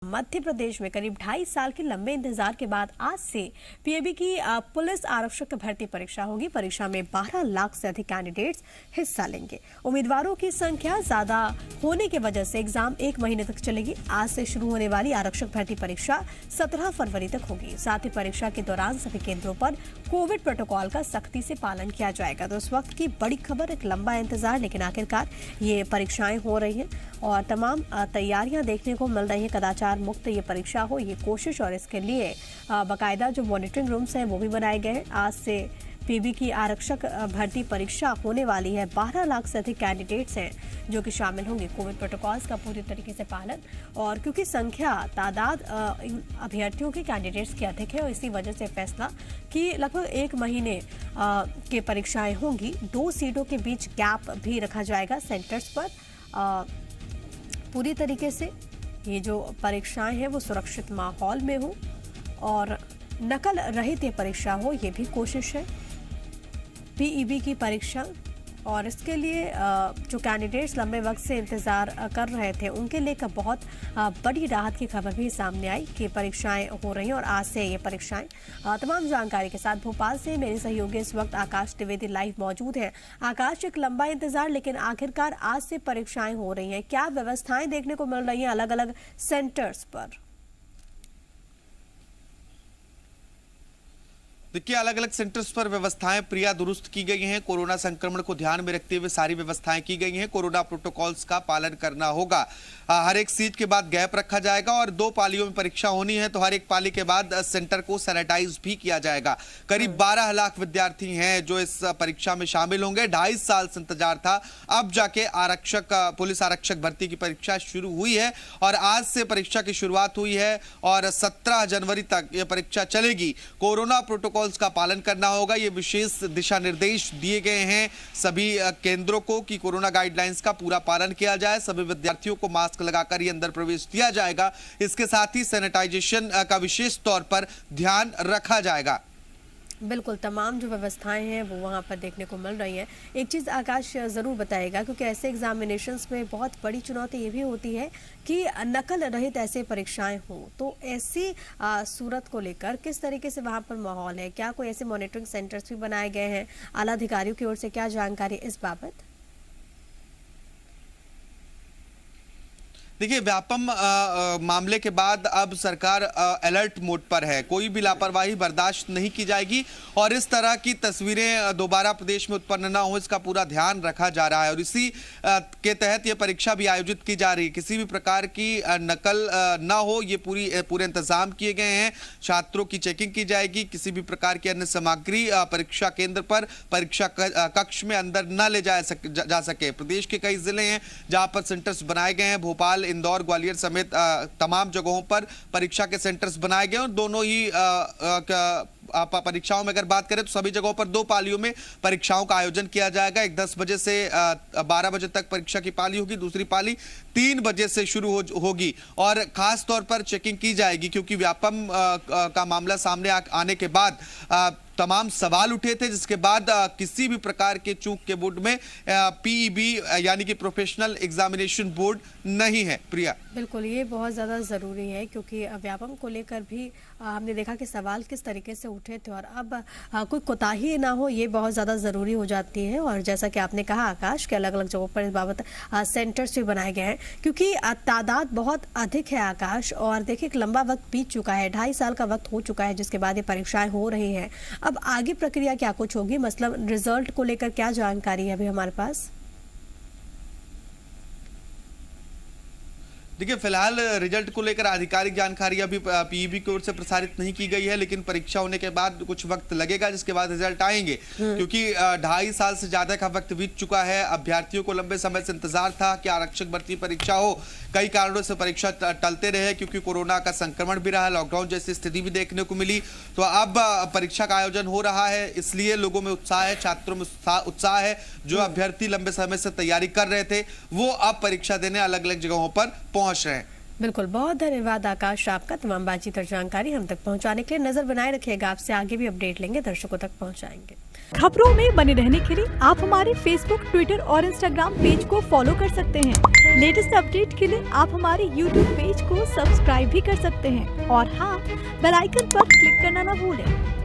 मध्य प्रदेश में करीब 2.5 साल के लंबे इंतजार के बाद आज से पीएबी की पुलिस आरक्षक भर्ती परीक्षा होगी। परीक्षा में 12 लाख से अधिक कैंडिडेट्स हिस्सा लेंगे। उम्मीदवारों की संख्या ज्यादा होने की वजह से एग्जाम 1 महीने तक चलेगी। आज से शुरू होने वाली आरक्षक भर्ती परीक्षा 17 फरवरी तक होगी। साथ ही परीक्षा के दौरान सभी केंद्रों पर कोविड प्रोटोकॉल का सख्ती से पालन किया जाएगा। तो इस वक्त की बड़ी खबर, एक लंबा इंतजार, लेकिन आखिरकार ये परीक्षाएं हो रही हैं और तमाम तैयारियां देखने को मिल रही हैं। कदाचार मुक्त ये परीक्षा हो, ये कोशिश, और इसके लिए बाकायदा जो मॉनिटरिंग रूम्स हैं वो भी बनाए गए हैं। आज से पीबी की आरक्षक भर्ती परीक्षा होने वाली है। 12 लाख से अधिक कैंडिडेट्स हैं जो कि शामिल होंगे। कोविड प्रोटोकॉल्स का पूरी तरीके से पालन, और क्योंकि तादाद अभ्यर्थियों के कैंडिडेट्स की अधिक है और इसी वजह से फैसला कि लगभग 1 महीने के परीक्षाएं होंगी। 2 सीटों के बीच गैप भी रखा जाएगा सेंटर्स पर। पूरी तरीके से ये जो परीक्षाएं हैं वो सुरक्षित माहौल में हो और नकल रहित ये परीक्षा हो, ये भी कोशिश है पीईबी की परीक्षा। और इसके लिए जो कैंडिडेट्स लंबे वक्त से इंतजार कर रहे थे उनके लिए एक बहुत बड़ी राहत की खबर भी सामने आई कि परीक्षाएं हो रही हैं और आज से ये परीक्षाएं। तमाम जानकारी के साथ भोपाल से मेरे सहयोगी इस वक्त आकाश द्विवेदी लाइव मौजूद हैं। आकाश, एक लंबा इंतजार, लेकिन आखिरकार आज से परीक्षाएं हो रही हैं। क्या व्यवस्थाएं देखने को मिल रही हैं अलग अलग सेंटर्स पर? देखिए, अलग अलग सेंटर्स पर व्यवस्थाएं प्रिया दुरुस्त की गई हैं। कोरोना संक्रमण को ध्यान में रखते हुए सारी व्यवस्थाएं की गई हैं। कोरोना प्रोटोकॉल्स का पालन करना होगा। हर एक सीट के बाद गैप रखा जाएगा और 2 पालियों में परीक्षा होनी है, तो हर एक पाली के बाद सेंटर को सैनिटाइज भी किया जाएगा। करीब 12 लाख विद्यार्थी हैं जो इस परीक्षा में शामिल होंगे। 2.5 साल से इंतजार था, अब जाके पुलिस आरक्षक भर्ती की परीक्षा शुरू हुई है और आज से परीक्षा की शुरुआत हुई है और 17 जनवरी तक यह परीक्षा चलेगी। कोरोना प्रोटोकॉल का पालन करना होगा। ये विशेष दिशा निर्देश दिए गए हैं सभी केंद्रों को कि कोरोना गाइडलाइंस का पूरा पालन किया जाए। सभी विद्यार्थियों को मास्क लगाकर ही अंदर प्रवेश दिया जाएगा। इसके साथ ही सैनिटाइजेशन का विशेष तौर पर ध्यान रखा जाएगा। बिल्कुल, तमाम जो व्यवस्थाएं हैं वो वहाँ पर देखने को मिल रही हैं। एक चीज़ आकाश ज़रूर बताएगा, क्योंकि ऐसे एग्जामिनेशंस में बहुत बड़ी चुनौती ये भी होती है कि नकल रहित ऐसे परीक्षाएं हों, तो ऐसी सूरत को लेकर किस तरीके से वहाँ पर माहौल है? क्या कोई ऐसे मॉनिटरिंग सेंटर्स भी बनाए गए हैं आला अधिकारियों की ओर से? क्या जानकारी इस बाबत? देखिए, व्यापम मामले के बाद अब सरकार अलर्ट मोड पर है। कोई भी लापरवाही बर्दाश्त नहीं की जाएगी और इस तरह की तस्वीरें दोबारा प्रदेश में उत्पन्न न हो, इसका पूरा ध्यान रखा जा रहा है और इसी के तहत ये परीक्षा भी आयोजित की जा रही है। किसी भी प्रकार की नकल न हो, ये पूरे इंतजाम किए गए हैं। छात्रों की चेकिंग की जाएगी। किसी भी प्रकार की अन्य सामग्री परीक्षा केंद्र पर, परीक्षा कक्ष में अंदर न ले जा सके। प्रदेश के कई जिले हैं जहां पर सेंटर्स बनाए गए हैं। भोपाल, इंदौर, ग्वालियर समेत तमाम जगहों पर परीक्षा के सेंटर्स बनाए गए और दोनों ही परीक्षाओं में अगर बात करें तो सभी जगहों पर 2 पालियों में परीक्षाओं का आयोजन किया जाएगा। एक 10 बजे से 12 बजे तक परीक्षा की पाली होगी, दूसरी पाली 3 बजे से शुरू होगी और खास तौर पर चेकिंग की जाएगी क्योंकि व्यापम का मामला सामने आने के बाद तमाम सवाल उठे थे, जिसके बाद किसी भी प्रकार के चूक के बोर्ड में पीईबी यानी कि प्रोफेशनल एग्जामिनेशन बोर्ड नहीं है। प्रिया, बिल्कुल, ये बहुत ज़्यादा ज़रूरी है क्योंकि व्यापम को लेकर भी हमने देखा कि सवाल किस तरीके से उठे थे और अब कोई कोताही ना हो, ये बहुत ज़्यादा ज़रूरी हो जाती है। और जैसा कि आपने कहा आकाश के अलग अलग जगहों पर इस बाबत सेंटर्स भी बनाए गए हैं क्योंकि तादाद बहुत अधिक है आकाश। और देखिए, एक लंबा वक्त बीत चुका है, 2.5 साल का वक्त हो चुका है जिसके बाद ये परीक्षाएं हो रही हैं। अब आगे प्रक्रिया क्या कुछ होगी, मतलब रिजल्ट को लेकर क्या जानकारी है अभी हमारे पास? देखिए, फिलहाल रिजल्ट को लेकर आधिकारिक जानकारी अभी पीईबी की ओर से प्रसारित नहीं की गई है, लेकिन परीक्षा होने के बाद कुछ वक्त लगेगा जिसके बाद रिजल्ट आएंगे क्योंकि 2.5 साल से ज्यादा का वक्त बीत चुका है। अभ्यर्थियों को लंबे समय से इंतजार था कि आरक्षक भर्ती परीक्षा हो। कई कारणों से परीक्षा टलते रहे क्योंकि कोरोना का संक्रमण भी रहा, लॉकडाउन जैसी स्थिति भी देखने को मिली। तो अब परीक्षा का आयोजन हो रहा है, इसलिए लोगों में उत्साह है, छात्रों में उत्साह है। जो अभ्यर्थी लंबे समय से तैयारी कर रहे थे वो अब परीक्षा देने अलग अलग जगहों पर पहुंच रहे हैं। बिल्कुल, बहुत धन्यवाद आकाश आपका तमाम बातचीत और जानकारी हम तक पहुंचाने के लिए। नजर बनाए रखिएगा, आपसे आगे भी अपडेट लेंगे, दर्शकों तक पहुंचाएंगे। खबरों में बने रहने के लिए आप हमारे फेसबुक, ट्विटर और इंस्टाग्राम पेज को फॉलो कर सकते हैं। लेटेस्ट अपडेट के लिए आप हमारे यूट्यूब पेज को सब्सक्राइब भी कर सकते हैं और हाँ, बेल आइकन पर क्लिक करना ना भूलें।